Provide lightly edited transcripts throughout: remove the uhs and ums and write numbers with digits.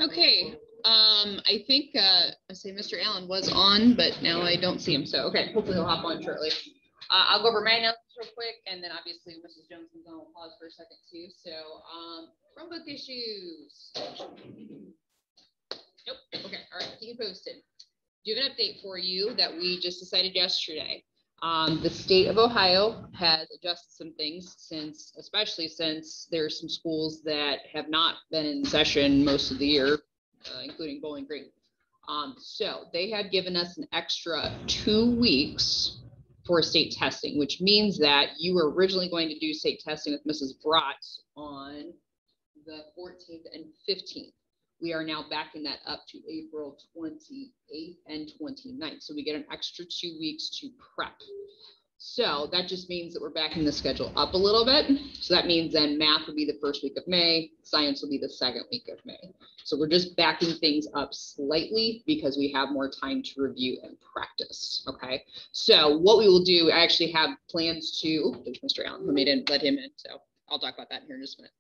Okay, I think I say Mr. Allen was on, but now I don't see him. So, okay, hopefully he'll hop on shortly. I'll go over my announcements real quick, and then obviously Mrs. Jones can go and pause for a second too. So, Chromebook issues. Nope. Okay. All right. Keep it posted. Do have an update for you that we just decided yesterday. The state of Ohio has adjusted some things especially since there's some schools that have not been in session most of the year, including Bowling Green. So they have given us an extra 2 weeks for state testing, which means that you were originally going to do state testing with Mrs. Bratz on the 14th and 15th. We are now backing that up to April 28th and 29th. So we get an extra 2 weeks to prep. So that just means that we're backing the schedule up a little bit. So that means then math will be the first week of May, science will be the second week of May. So we're just backing things up slightly because we have more time to review and practice. Okay. So what we will do, I actually have plans to, there's Mr. Allen, let me let him in. So I'll talk about that here in just a minute.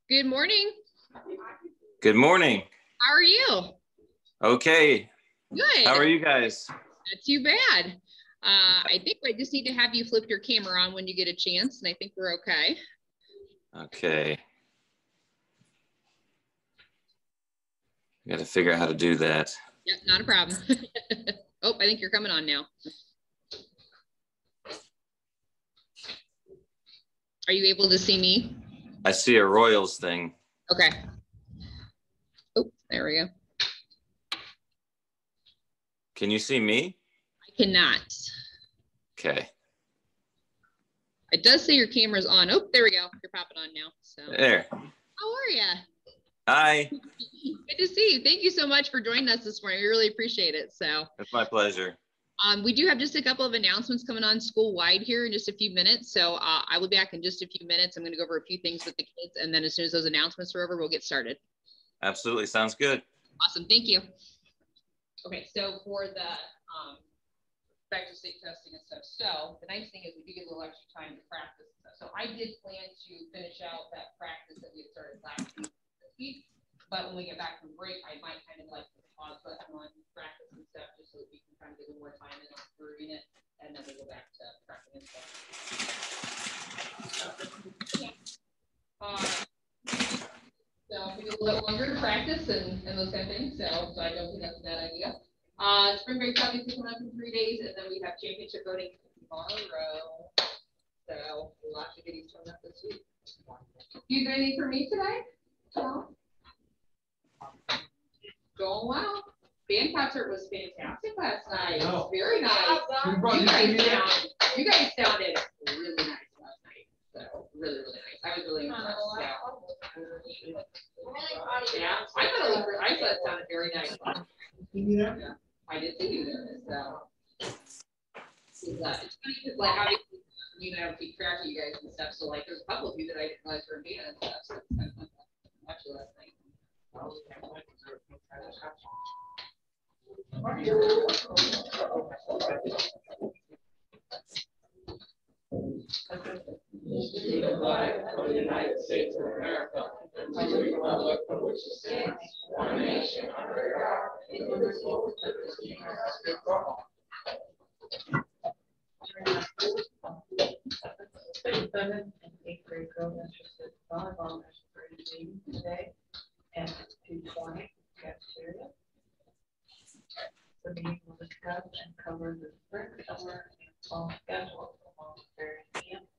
Good morning. Good morning. How are you? Okay. Good. How are you guys? Not too bad. I think I just need to have you flip your camera on when you get a chance, and I think we're okay. Okay. I got to figure out how to do that. Yep, not a problem. Oh, I think you're coming on now. Are you able to see me? I see a Royals thing. Okay. Oh, there we go. Can you see me? I cannot. Okay. It does say your camera's on. Oh, there we go. You're popping on now. So there. How are you? Hi. Good to see you. Thank you so much for joining us this morning. We really appreciate it. So it's my pleasure. We do have just a couple of announcements coming on school-wide here in just a few minutes. So I will be back in just a few minutes. I'm going to go over a few things with the kids. And then as soon as those announcements are over, we'll get started. Absolutely. Sounds good. Awesome. Thank you. Okay. So for the back to state testing and stuff. So the nice thing is we do get a little extra time to practice and stuff. So I did plan to finish out that practice that we had started last week, this week. But when we get back from break, I might kind of like to pause button on practice and stuff just so that we can kind of get a little more time in on improving it. And then we'll go back to practicing and stuff. So we get a little bit longer to practice and those kind of things. So I don't think that's a bad idea. Spring break's obviously coming up in 3 days, and then we have championship voting tomorrow. So lots of goodies coming up this week. You got anything for me today? No? Going well. Band concert was fantastic last night. Oh. Very nice. You guys sounded really nice last night. So really, really nice. I was really impressed. Yeah. I thought it sounded very nice. Yeah. I did see you there. So it's funny because like obviously you know I don't keep track of you guys and stuff. So like there's a couple of you that I didn't realize were in band and stuff. So it's kind of fun to watch you last night. Of the United States of America, and to the republic for which it stands, one nation under God, indivisible, with liberty and justice for all. Seventh and eighth grade girls interested in volleyball are meeting today at 2:20 cafeteria. The meeting will discuss and cover the spring, summer, and fall schedule along with various camps.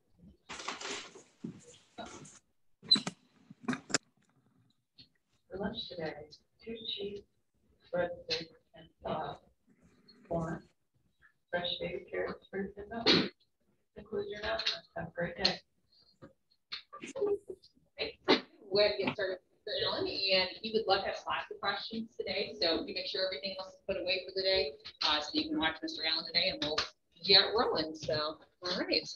For lunch today, 2 cheese, breadsticks, and sauce David Garrett, for his conclude your announcements. Have a great day. We're going to get started with Mr. Allen, and he would love to have lots of questions today. So we make sure everything else is put away for the day, so you can watch Mr. Allen today, and we'll get rolling. So, all right.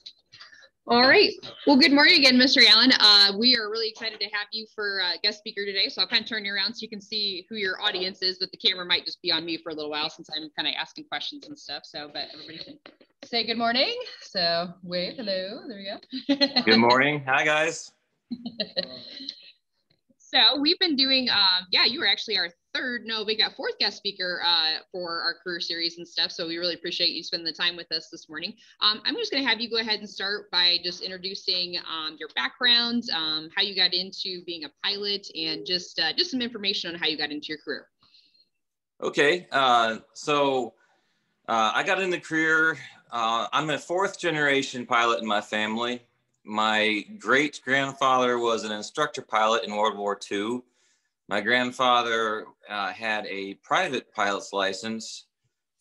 All right. Well, good morning again, Mr. Allen. We are really excited to have you for guest speaker today. So I'll kind of turn you around so you can see who your audience is, but the camera might just be on me for a little while since I'm kind of asking questions and stuff. So, but everybody can say good morning. So wave, hello, there we go. Good morning. Hi, guys. So we've been doing, you were actually our we got fourth guest speaker for our career series and stuff. So we really appreciate you spending the time with us this morning. I'm just going to have you go ahead and start by just introducing your background, how you got into being a pilot, and just some information on how you got into your career. Okay. So I got in the career. I'm a fourth generation pilot in my family. My great grandfather was an instructor pilot in World War II. My grandfather had a private pilot's license.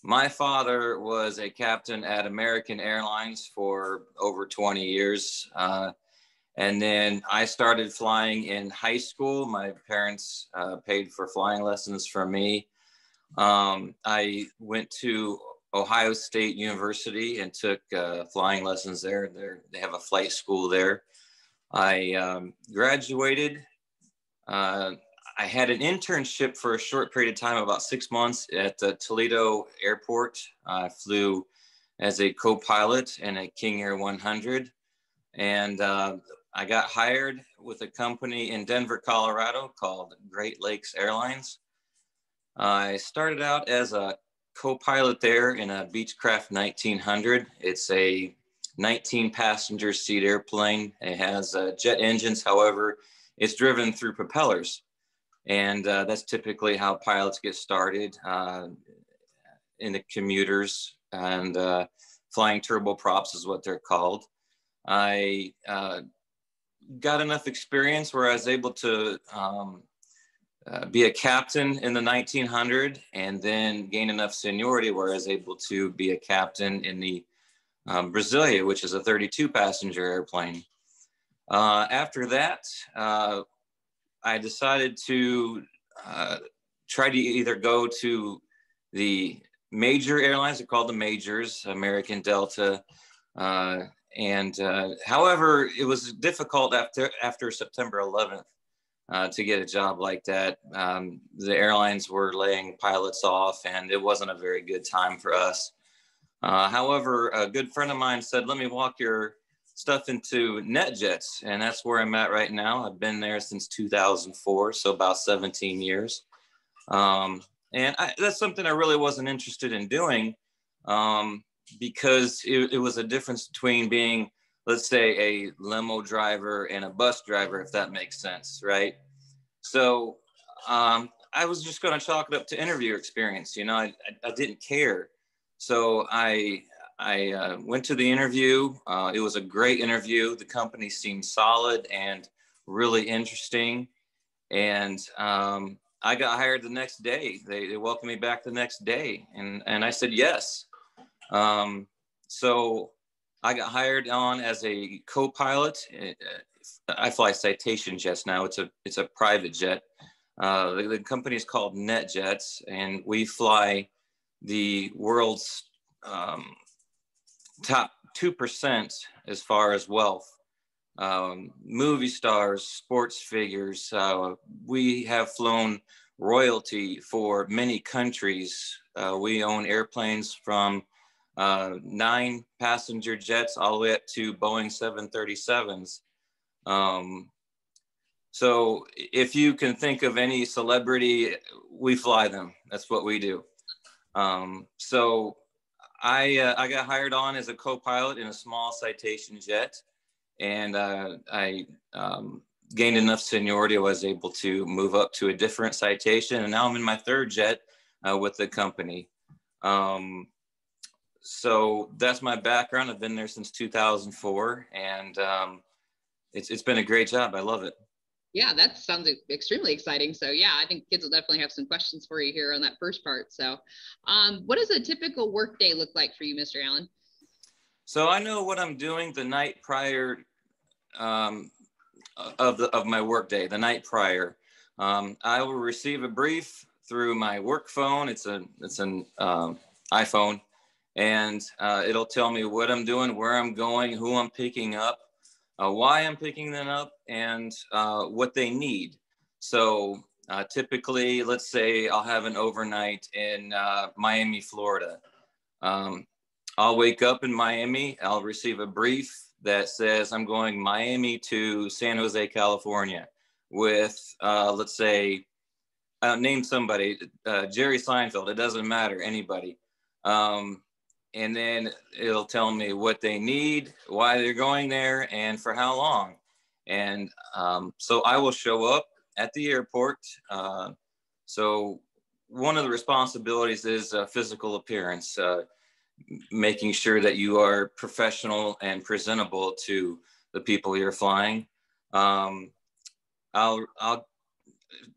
My father was a captain at American Airlines for over 20 years. And then I started flying in high school. My parents paid for flying lessons for me. I went to Ohio State University and took flying lessons there. They have a flight school there. I graduated. I had an internship for a short period of time, about 6 months at the Toledo Airport. I flew as a co-pilot in a King Air 100. And I got hired with a company in Denver, Colorado called Great Lakes Airlines. I started out as a co-pilot there in a Beechcraft 1900. It's a 19 passenger seat airplane. It has jet engines. However, it's driven through propellers. And that's typically how pilots get started in the commuters, and flying turboprops is what they're called. I got enough experience where I was able to be a captain in the 1900, and then gain enough seniority where I was able to be a captain in the Brasilia, which is a 32 passenger airplane. After that, I decided to try to either go to the major airlines, they're called the majors, American, Delta, however, it was difficult after September 11th to get a job like that. The airlines were laying pilots off, and it wasn't a very good time for us. However, a good friend of mine said, let me walk your stuff into NetJets, and that's where I'm at right now. I've been there since 2004, so about 17 years. That's something I really wasn't interested in doing, because it was a difference between being, let's say, a limo driver and a bus driver, if that makes sense, right? So I was just going to chalk it up to interview experience. You know, I didn't care. So I went to the interview. It was a great interview. The company seemed solid and really interesting. And I got hired the next day. They welcomed me back the next day. And I said yes. So I got hired on as a co-pilot. I fly Citation jets now. It's a private jet. The company is called NetJets, and we fly the world's top 2% as far as wealth. Movie stars, sports figures. We have flown royalty for many countries. We own airplanes from 9 passenger jets all the way up to Boeing 737s. So if you can think of any celebrity, we fly them. That's what we do. So I got hired on as a co-pilot in a small Citation jet, and I gained enough seniority. I was able to move up to a different Citation, and now I'm in my 3rd jet with the company. So that's my background. I've been there since 2004, and it's been a great job. I love it. Yeah, that sounds extremely exciting. So yeah, I think kids will definitely have some questions for you here on that first part. So what does a typical work day look like for you, Mr. Allen? So I know what I'm doing the night prior um, of my work day, the night prior. I will receive a brief through my work phone. It's an iPhone, and it'll tell me what I'm doing, where I'm going, who I'm picking up, why I'm picking them up, and what they need. So typically, let's say I'll have an overnight in Miami, Florida. Um, I'll wake up in Miami. I'll receive a brief that says I'm going Miami to San Jose, California with, let's say, name somebody, Jerry Seinfeld. It doesn't matter, anybody. And then it'll tell me what they need, why they're going there, and for how long. And so I will show up at the airport. So one of the responsibilities is physical appearance, making sure that you are professional and presentable to the people you're flying. I'll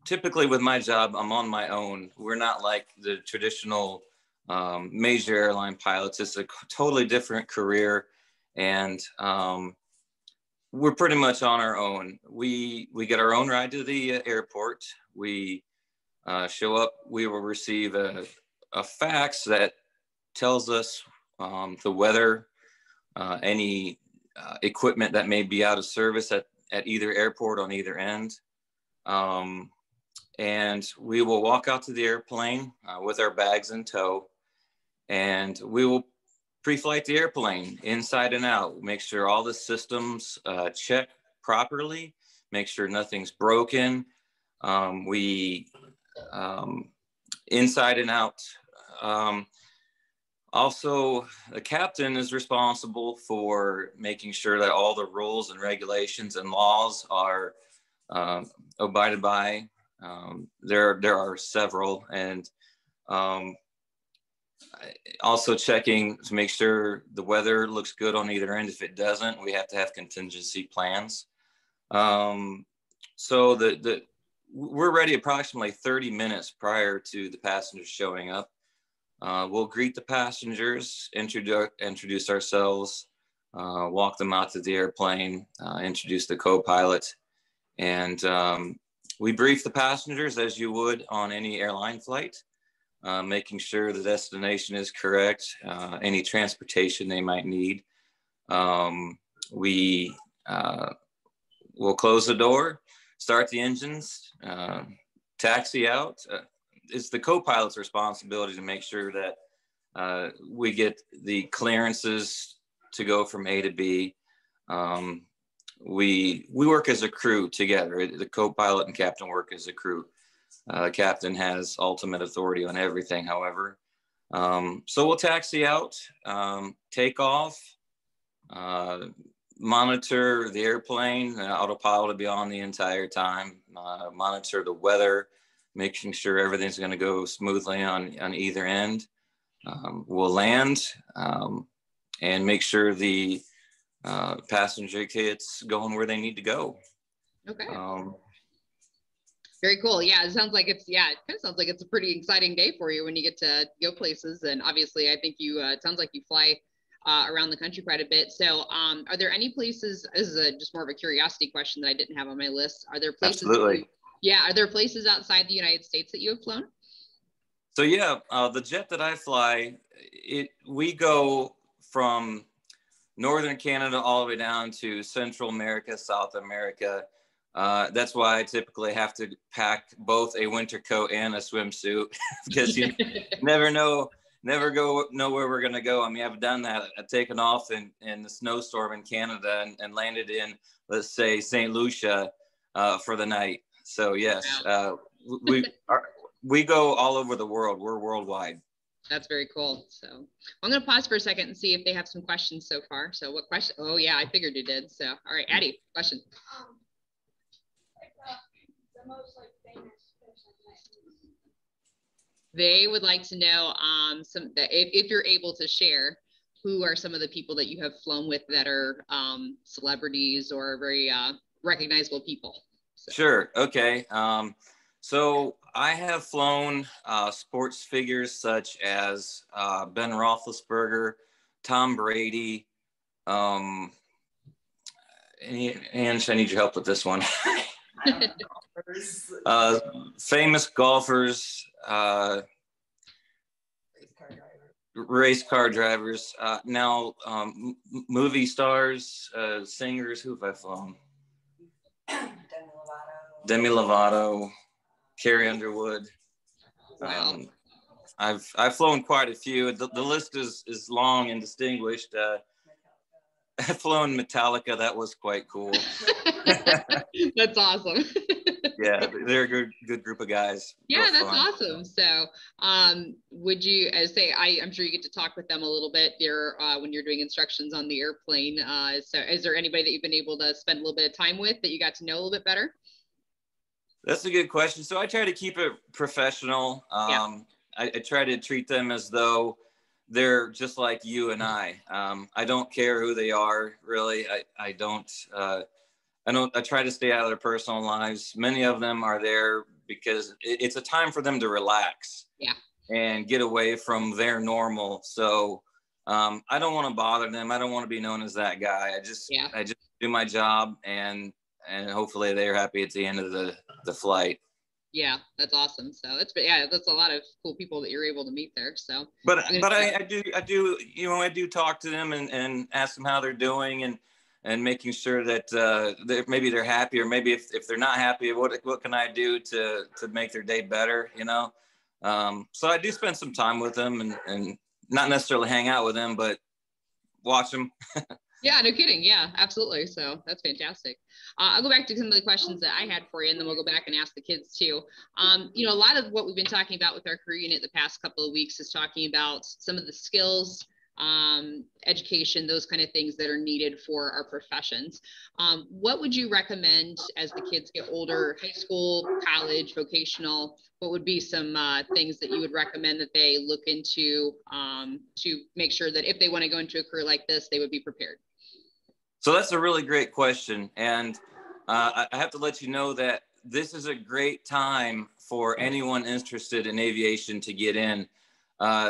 typically with my job, I'm on my own. We're not like the traditional major airline pilots. It's a totally different career, and we're pretty much on our own. We get our own ride to the airport. We show up. We will receive a fax that tells us the weather, any equipment that may be out of service at either airport on either end. And we will walk out to the airplane with our bags in tow, and we will pre-flight the airplane inside and out, make sure all the systems check properly, make sure nothing's broken. We inside and out. Also, the captain is responsible for making sure that all the rules and regulations and laws are abided by. There are several, and also checking to make sure the weather looks good on either end. If it doesn't, we have to have contingency plans. So we're ready approximately 30 minutes prior to the passengers showing up. We'll greet the passengers, introduce ourselves, walk them out to the airplane, introduce the co-pilot, and we brief the passengers as you would on any airline flight, making sure the destination is correct, any transportation they might need. We will close the door, start the engines, taxi out. It's the co-pilot's responsibility to make sure that we get the clearances to go from A to B. We work as a crew together. The co-pilot and captain work as a crew. The captain has ultimate authority on everything, however. So we'll taxi out, take off, monitor the airplane. Autopilot will be on the entire time, monitor the weather, making sure everything's going to go smoothly on either end. We'll land and make sure the passenger kit's going where they need to go. Okay. Very cool. Yeah, it sounds like it kind of sounds like it's a pretty exciting day for you when you get to go places. And obviously, I think it sounds like you fly around the country quite a bit. So are there any places, this is just more of a curiosity question that I didn't have on my list. Are there places? Absolutely. Are there places outside the United States that you have flown? So yeah, the jet that I fly, we go from Northern Canada all the way down to Central America, South America. That's why I typically have to pack both a winter coat and a swimsuit because you never know where we're going to go. I mean, I've done that. I've taken off in the snowstorm in Canada and landed in, let's say, St. Lucia for the night. So yes, we go all over the world. We're worldwide. That's very cool. So I'm going to pause for a second and see if they have some questions so far. So what question? Oh yeah, I figured you did. So, all right, Addie, question. The most famous person they would like to know if you're able to share, who are some of the people that you have flown with that are celebrities or very recognizable people. Sure. Okay. So I have flown sports figures such as Ben Roethlisberger, Tom Brady. And I need your help with this one. Famous golfers, race car drivers. Now, movie stars, singers. Who have I flown? Demi Lovato, Carrie Underwood. Wow. I've flown quite a few. The list is long and distinguished. I've flown Metallica. That was quite cool. That's awesome. Yeah, they're a good group of guys. Yeah, Real that's fun. awesome. So, would you say I'm sure you get to talk with them a little bit there when you're doing instructions on the airplane. So, is there anybody that you've been able to spend a little bit of time with that you got to know a little bit better? That's a good question. So I try to keep it professional. I try to treat them as though they're just like you and I. I don't care who they are, really. I try to stay out of their personal lives. Many of them are there because it's a time for them to relax and get away from their normal. So I don't want to bother them. I don't want to be known as that guy. I just do my job and hopefully they're happy at the end of the flight. Yeah, that's awesome. So that's a lot of cool people that you're able to meet there. So, but I do talk to them and ask them how they're doing and making sure that maybe they're happy, or maybe if they're not happy, what can I do to make their day better, you know? So I do spend some time with them and not necessarily hang out with them, but watch them. Yeah, no kidding. Yeah, absolutely. So that's fantastic. I'll go back to some of the questions that I had for you, and then we'll go back and ask the kids too. A lot of what we've been talking about with our career unit the past couple of weeks is talking about some of the skills, education, those kind of things that are needed for our professions. What would you recommend as the kids get older, high school, college, vocational? What would be some things that you would recommend that they look into to make sure that if they want to go into a career like this, they would be prepared? So that's a really great question. And I have to let you know that this is a great time for anyone interested in aviation to get in.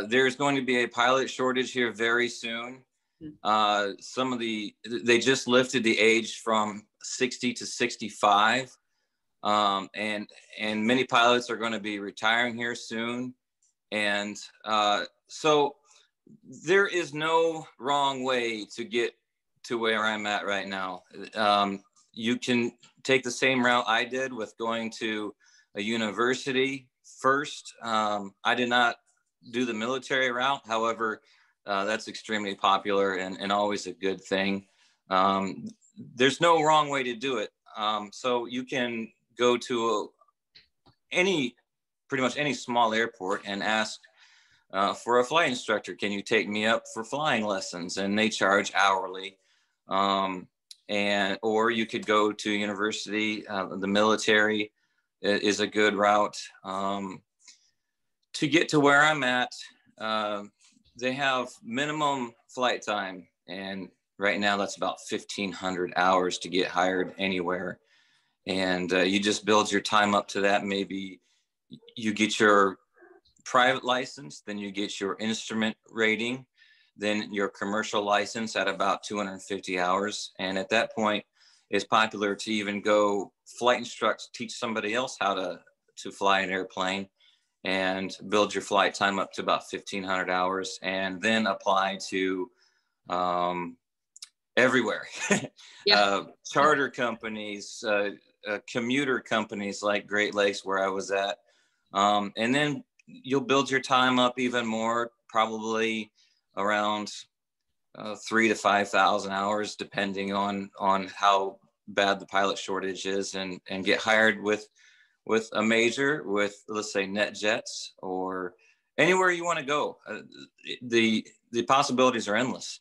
There's going to be a pilot shortage here very soon. They just lifted the age from 60 to 65. And many pilots are going to be retiring here soon. And so there is no wrong way to get to where I'm at right now. You can take the same route I did with going to a university first. I did not do the military route. However, that's extremely popular and always a good thing. There's no wrong way to do it. So you can go to pretty much any small airport and ask for a flight instructor. Can you take me up for flying lessons? And they charge hourly. Or you could go to university. The military is a good route. To get to where I'm at, they have minimum flight time. And right now that's about 1,500 hours to get hired anywhere. And you just build your time up to that. Maybe you get your private license, then you get your instrument rating, then your commercial license at about 250 hours. And at that point, it's popular to even go flight instruct, teach somebody else how to fly an airplane and build your flight time up to about 1,500 hours, and then apply to everywhere. Charter companies, commuter companies like Great Lakes, where I was at. And then you'll build your time up even more, probably around 3,000 to 5,000 hours, depending on how bad the pilot shortage is, and get hired with a major, with, let's say, NetJets, or anywhere you want to go. The possibilities are endless.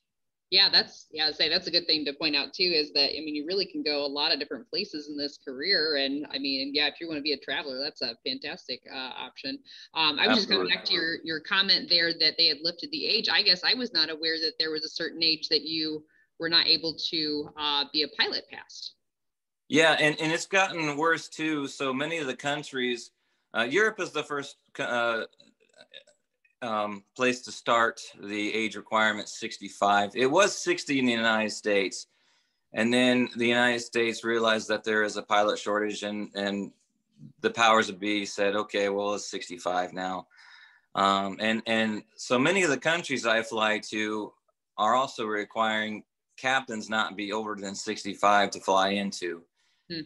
Yeah, that's a good thing to point out too, is that, you really can go a lot of different places in this career. And if you want to be a traveler, that's a fantastic option. I was just coming back to your comment there that they had lifted the age. I guess I was not aware that there was a certain age that you were not able to be a pilot past. Yeah, and it's gotten worse too. So many of the countries, Europe is the first place to start the age requirement, 65. It was 60 in the United States. And then the United States realized that there is a pilot shortage, and the powers that be said, okay, well, it's 65 now. And so many of the countries I fly to are also requiring captains not be older than 65 to fly into.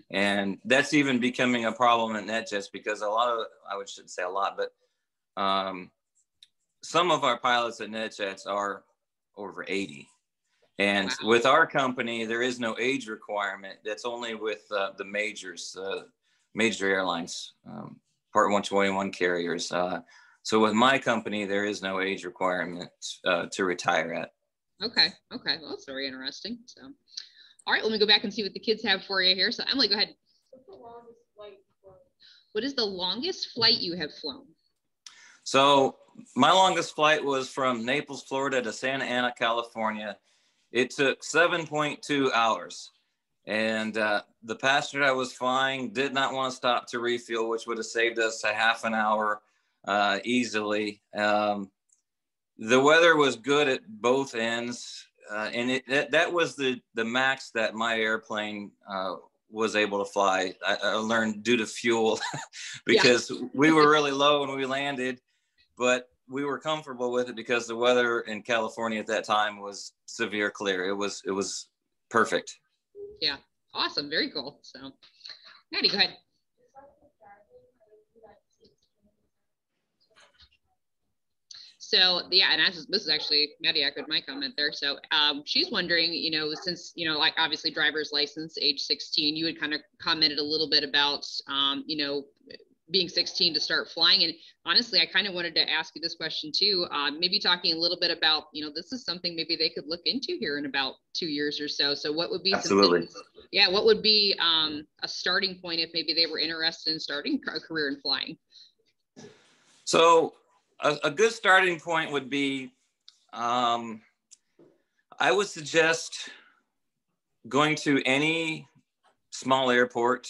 And that's even becoming a problem at NetJets, because a lot of, I shouldn't say a lot, but some of our pilots at NetJets are over 80. And Wow. with our company, there is no age requirement. That's only with the majors, major airlines, Part 121 carriers. So with my company, there is no age requirement to retire at. Okay. Okay. Well, that's very interesting. So, all right, let me go back and see what the kids have for you here. So Emily, go ahead. What's the longest flight you've flown? What is the longest flight you have flown? So my longest flight was from Naples, Florida to Santa Ana, California. It took 7.2 hours. And the passenger I was flying did not want to stop to refuel, which would have saved us a half an hour easily. The weather was good at both ends. And that was the max that my airplane was able to fly. I learned due to fuel because we were really low when we landed, but we were comfortable with it because the weather in California at that time was severe clear. It was perfect. Yeah. Awesome. Very cool. So, Maddie, go ahead. So yeah, and this is actually Maddie echoed my comment there. So she's wondering, since like obviously driver's license age 16, you had kind of commented a little bit about being 16 to start flying. And honestly, I kind of wanted to ask you this question too. Maybe talking a little bit about this is something maybe they could look into here in about 2 years or so. So what would be Absolutely. what would be a starting point if maybe they were interested in starting a career in flying? So a good starting point would be, I would suggest going to any small airport.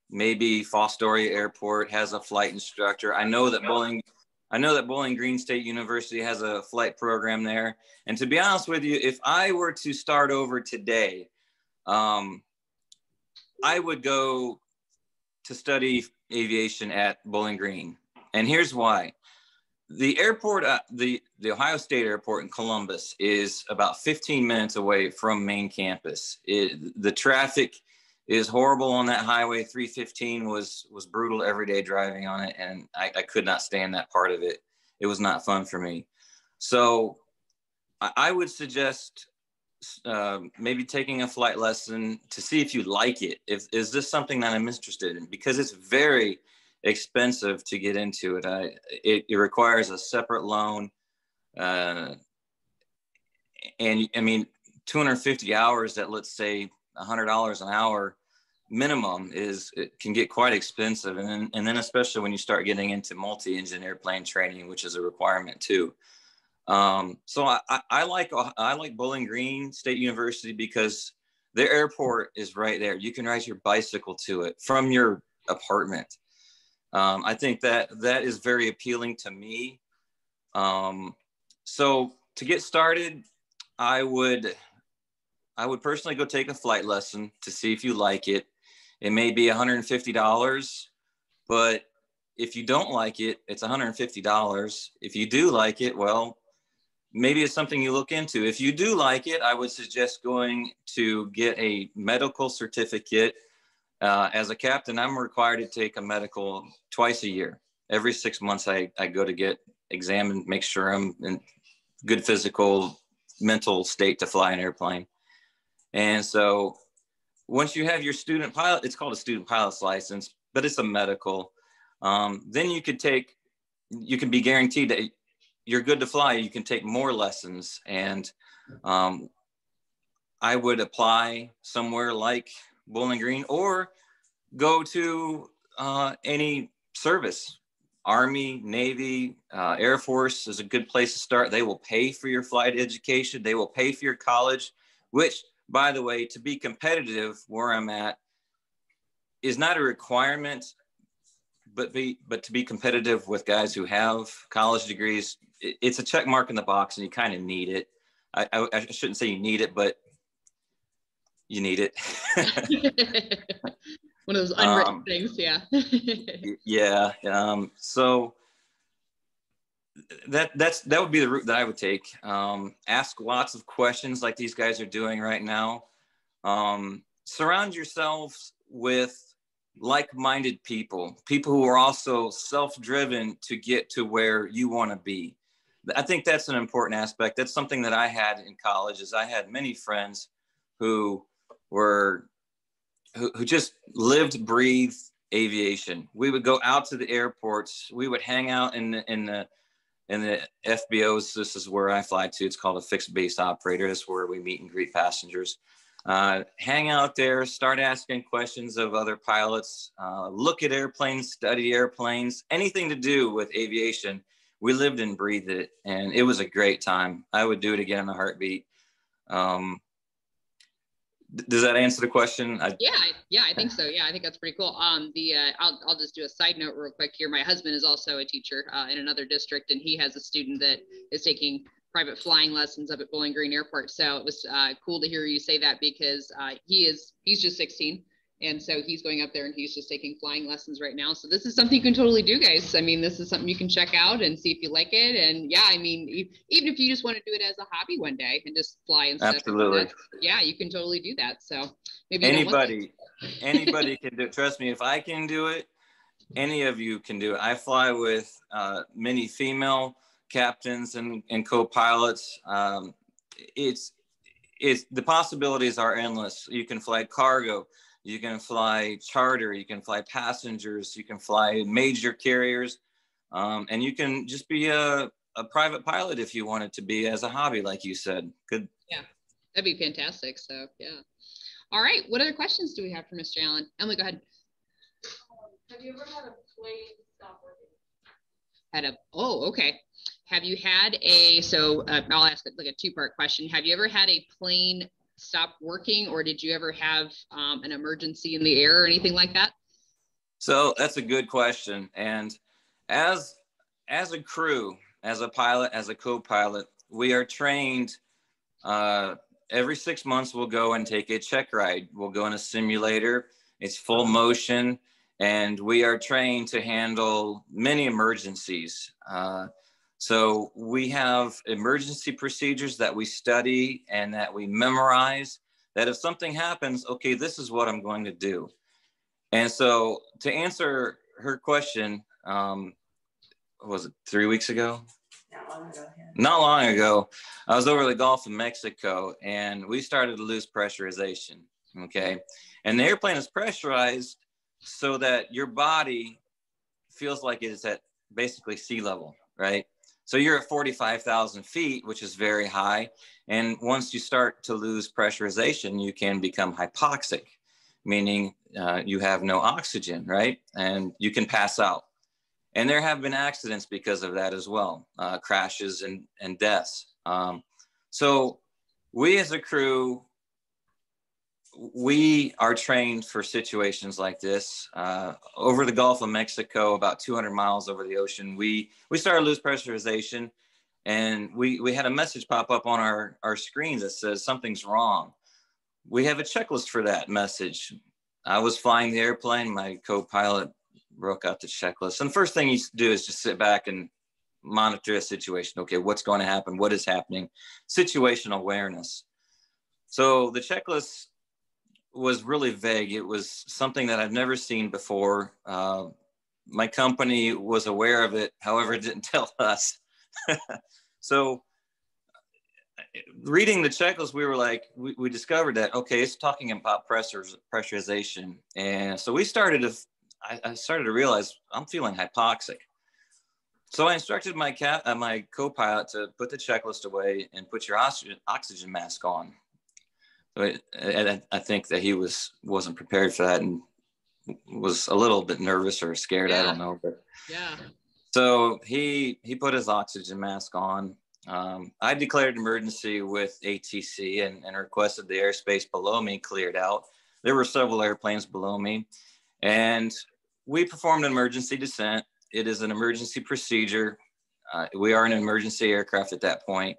Maybe Fostoria Airport has a flight instructor. I know that Bowling Green State University has a flight program there. And to be honest with you, if I were to start over today, I would go to study aviation at Bowling Green. And here's why. The airport, the Ohio State Airport in Columbus is about 15 minutes away from main campus. The traffic is horrible on that highway. 315 was brutal every day driving on it, and I could not stand that part of it. It was not fun for me. So I would suggest maybe taking a flight lesson to see if you like it. Is this something that I'm interested in? Because it's very expensive to get into it. It requires a separate loan. And I mean, 250 hours at, let's say, $100 an hour minimum it can get quite expensive. And then especially when you start getting into multi-engine airplane training, which is a requirement too. So I like Bowling Green State University because their airport is right there. You can ride your bicycle to it from your apartment. I think that is very appealing to me. So to get started, I would personally go take a flight lesson to see if you like it. It may be $150, but if you don't like it, it's $150. If you do like it, well, maybe it's something you look into. If you do like it, I would suggest going to get a medical certificate. As a captain, I'm required to take a medical twice a year. Every 6 months, I go to get examined, make sure I'm in good physical, mental state to fly an airplane. And so once you have your student pilot, it's called a student pilot's license, but it's a medical. Then you can be guaranteed that you're good to fly. You can take more lessons. And I would apply somewhere like Bowling Green or go to any service. Army, Navy, Air Force is a good place to start. They will pay for your flight education. They will pay for your college, which, by the way, to be competitive where I'm at, is not a requirement, but to be competitive with guys who have college degrees, it's a check mark in the box, and you kind of need it. I shouldn't say you need it, but you need it. One of those unwritten things, yeah. Yeah. So that would be the route that I would take. Ask lots of questions like these guys are doing right now. Surround yourselves with like-minded people who are also self-driven to get to where you want to be. I think that's an important aspect. That's something that I had in college, is I had many friends who just lived, breathed aviation. We would go out to the airports. We would hang out in the FBOs. This is where I fly to. It's called a fixed base operator. That's where we meet and greet passengers. Hang out there, start asking questions of other pilots, look at airplanes, study airplanes, anything to do with aviation. We lived and breathed it, and it was a great time. I would do it again in a heartbeat. Does that answer the question? Yeah, I think so. Yeah, I think that's pretty cool. I'll just do a side note real quick here. My husband is also a teacher in another district, and he has a student that is taking private flying lessons up at Bowling Green Airport. So it was cool to hear you say that, because he's just 16. And so he's going up there and he's just taking flying lessons right now. So this is something you can totally do, guys. I mean, this is something you can check out and see if you like it. And yeah, I mean, even if you just want to do it as a hobby one day and just fly and stuff. Absolutely. Yeah, you can totally do that. So maybe anybody can do it. Trust me, if I can do it, any of you can do it. I fly with many female captains and co-pilots. It's the possibilities are endless. You can fly cargo, you can fly charter, you can fly passengers, you can fly major carriers, and you can just be a private pilot if you want it to be as a hobby, like you said. Good. Yeah, that'd be fantastic. So yeah. All right. What other questions do we have for Mr. Allen? Emily, go ahead. Have you ever had a plane stop working? Okay. Have you had I'll ask it like a two-part question. Have you ever had a plane stop working, or did you ever have an emergency in the air or anything like that? So that's a good question. And as a crew, as a pilot, as a co-pilot, we are trained every 6 months. We'll go and take a check ride. We'll go in a simulator. It's full motion, and we are trained to handle many emergencies. So we have emergency procedures that we study and that we memorize, that if something happens, okay, this is what I'm going to do. And so to answer her question, was it 3 weeks ago? Not long ago, I was over the Gulf of Mexico, and we started to lose pressurization, okay? And the airplane is pressurized so that your body feels like it is at basically sea level, right? So you're at 45,000 feet, which is very high. And once you start to lose pressurization, you can become hypoxic, meaning you have no oxygen, right? And you can pass out. And there have been accidents because of that as well, crashes and deaths. So we as a crew, we are trained for situations like this. Over the Gulf of Mexico, about 200 miles over the ocean, we started to lose pressurization, and we had a message pop up on our screens that says something's wrong. We have a checklist for that message. I was flying the airplane, my co-pilot broke out the checklist. And the first thing you do is just sit back and monitor a situation. Okay, what's going to happen? What is happening? Situational awareness. So the checklist was really vague. It was something that I've never seen before. My company was aware of it, however, it didn't tell us. So reading the checklist, we were like, we discovered that, okay, it's talking about pressurization. And so I started to realize I'm feeling hypoxic. So I instructed my co-pilot to put the checklist away and put your oxygen mask on. And I think that he wasn't prepared for that and was a little bit nervous or scared. Yeah. I don't know. But yeah. So he put his oxygen mask on. I declared emergency with ATC and requested the airspace below me cleared out. There were several airplanes below me. And we performed an emergency descent. It is an emergency procedure. We are an emergency aircraft at that point.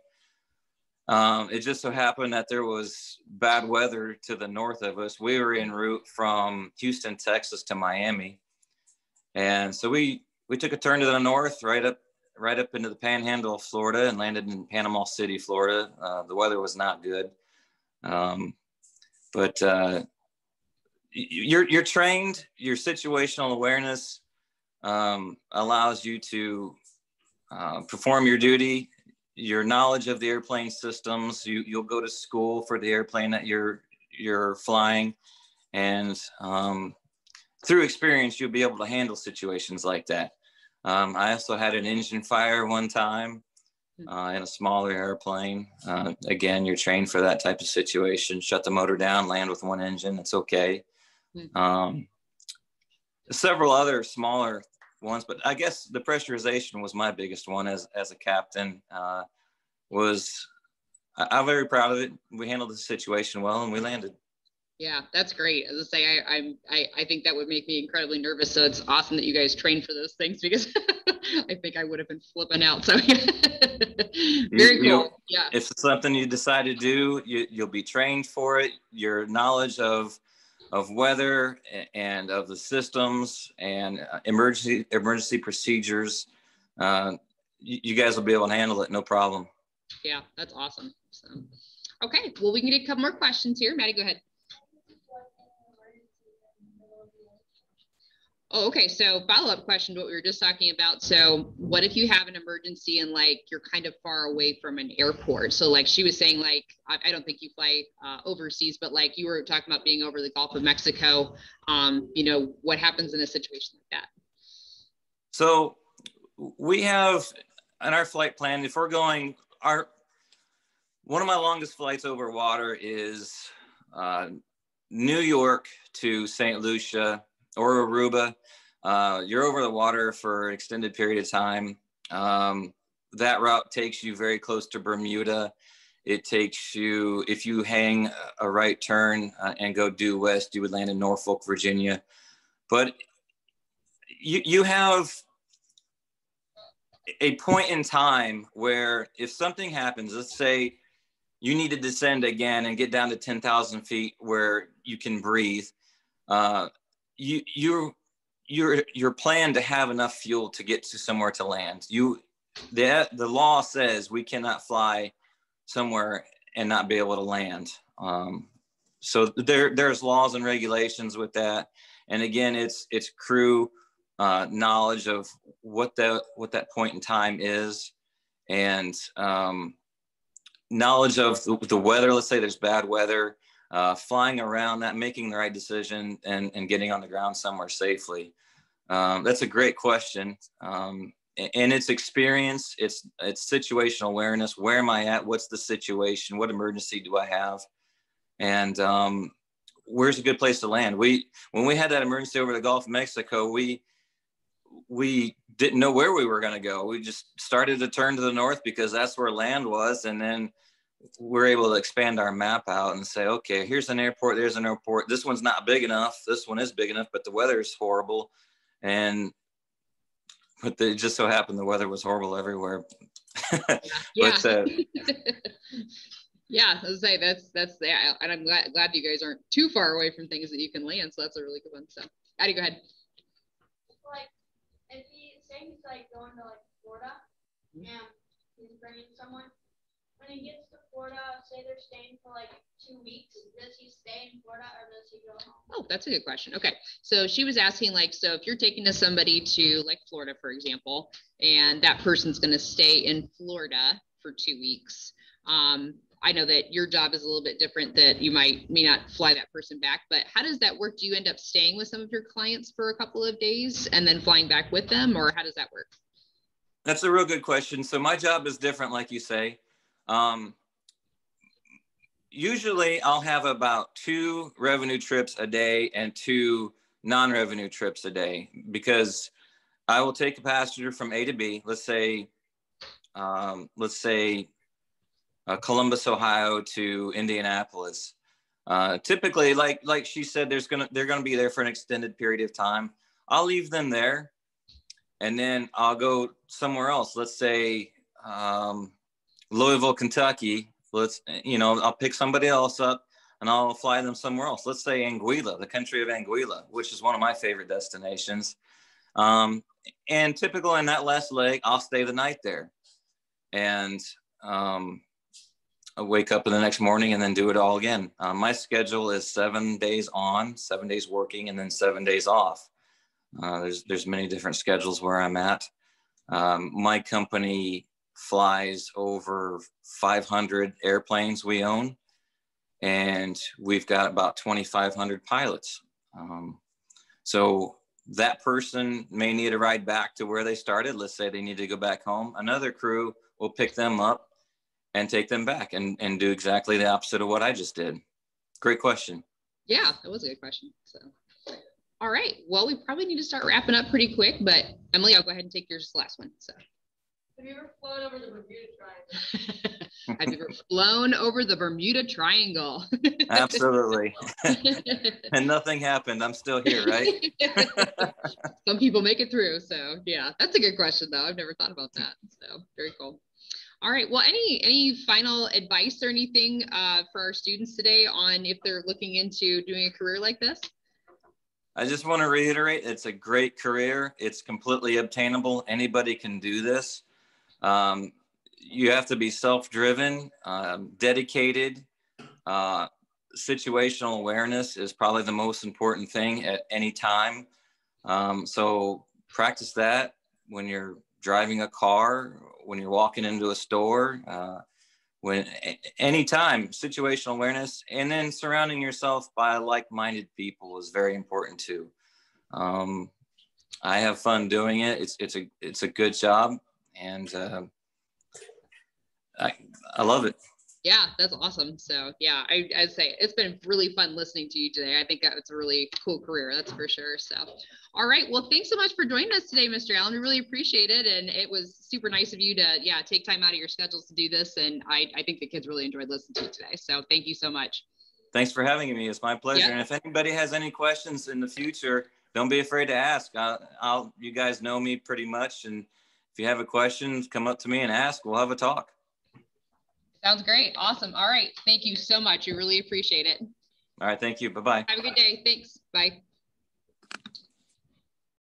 It just so happened that there was bad weather to the north of us. We were en route from Houston, Texas to Miami. And so we took a turn to the north, right up into the panhandle of Florida, and landed in Panama City, Florida. The weather was not good. But you're trained, your situational awareness allows you to perform your duty, your knowledge of the airplane systems. You'll go to school for the airplane that you're flying, and through experience, you'll be able to handle situations like that. I also had an engine fire one time in a smaller airplane. Again, you're trained for that type of situation. Shut the motor down, land with one engine, it's okay. Several other smaller ones, but I guess the pressurization was my biggest one as a captain. I'm very proud of it. We handled the situation well, and we landed. Yeah, that's great. As I say, I think that would make me incredibly nervous. So it's awesome that you guys train for those things, because I think I would have been flipping out. So very cool. Yeah. If it's something you decide to do, you'll be trained for it. Your knowledge of weather and of the systems and emergency procedures, you guys will be able to handle it, no problem. Yeah, that's awesome. So, okay, well, we can get a couple more questions here. Maddie, go ahead. Oh, okay. So follow-up question to what we were just talking about. So what if you have an emergency and like you're kind of far away from an airport? So like she was saying, like, I don't think you fly overseas, but like you were talking about being over the Gulf of Mexico. What happens in a situation like that? So we have in our flight plan, if we're going, one of my longest flights over water is New York to St. Lucia or Aruba. You're over the water for an extended period of time. That route takes you very close to Bermuda. It takes you, if you hang a right turn and go due west, you would land in Norfolk, Virginia. But you have a point in time where if something happens, let's say you need to descend again and get down to 10,000 feet where you can breathe, your plan to have enough fuel to get to somewhere to land. The law says we cannot fly somewhere and not be able to land. So there's laws and regulations with that. And again, it's crew knowledge of what that point in time is, and knowledge of the weather. Let's say there's bad weather. Flying around that, making the right decision, and getting on the ground somewhere safely. That's a great question. And it's experience, it's situational awareness. Where am I at? What's the situation? What emergency do I have? And where's a good place to land? When we had that emergency over the Gulf of Mexico, we didn't know where we were going to go. We just started to turn to the north because that's where land was. And then we're able to expand our map out and say, okay, here's an airport, there's an airport. This one's not big enough. This one is big enough, but the weather is horrible. But it just so happened the weather was horrible everywhere. Yeah. But, yeah, I was say that's yeah, and I'm glad you guys aren't too far away from things that you can land. So that's a really good one. So, Addie, go ahead. Like, if he's like going to like Florida, and he's bringing someone. When he gets to Florida, say they're staying for like 2 weeks, does he stay in Florida or does he go home? Oh, that's a good question. Okay. So she was asking, like, so if you're taking somebody to like Florida, for example, and that person's going to stay in Florida for 2 weeks. I know that your job is a little bit different, that you may not fly that person back, but how does that work? Do you end up staying with some of your clients for a couple of days and then flying back with them, or how does that work? That's a real good question. So my job is different, like you say. Usually I'll have about 2 revenue trips a day and 2 non-revenue trips a day, because I will take a passenger from A to B. Let's say Columbus, Ohio to Indianapolis. Typically, like she said, they're gonna be there for an extended period of time. I'll leave them there, and then I'll go somewhere else. Let's say Louisville, Kentucky. I'll pick somebody else up and I'll fly them somewhere else. Let's say Anguilla, the country of Anguilla, which is one of my favorite destinations. And typical in that last leg, I'll stay the night there, and I wake up in the next morning and then do it all again. My schedule is 7 days on, 7 days working, and then 7 days off. There's many different schedules where I'm at. My company flies over 500 airplanes we own, and we've got about 2,500 pilots. So that person may need a ride back to where they started. Let's say they need to go back home. Another crew will pick them up and take them back and do exactly the opposite of what I just did. Great question. Yeah, that was a good question. So, all right. Well, we probably need to start wrapping up pretty quick, but Emily, I'll go ahead and take yours last one. So. Have you ever flown over the Bermuda Triangle? Have you ever flown over the Bermuda Triangle? Absolutely. And nothing happened. I'm still here, right? Some people make it through. So yeah, that's a good question though. I've never thought about that. So very cool. All right. Well, any final advice or anything for our students today on if they're looking into doing a career like this? I just want to reiterate, it's a great career. It's completely obtainable. Anybody can do this. You have to be self-driven, dedicated. Situational awareness is probably the most important thing at any time. So practice that when you're driving a car, when you're walking into a store, anytime. Situational awareness, and then surrounding yourself by like-minded people is very important too. I have fun doing it. It's a good job, and I love it. Yeah, that's awesome. So yeah, I'd say it's been really fun listening to you today. I think it's a really cool career, that's for sure. So, all right. Well, thanks so much for joining us today, Mr. Allen. We really appreciate it. And it was super nice of you to, take time out of your schedules to do this. And I think the kids really enjoyed listening to you today. So thank you so much. Thanks for having me. It's my pleasure. Yeah. And if anybody has any questions in the future, don't be afraid to ask. You guys know me pretty much. And if you have a question, come up to me and ask. We'll have a talk. Sounds great. Awesome. All right. Thank you so much. We really appreciate it. All right. Thank you. Bye-bye. Have a good day. Thanks. Bye.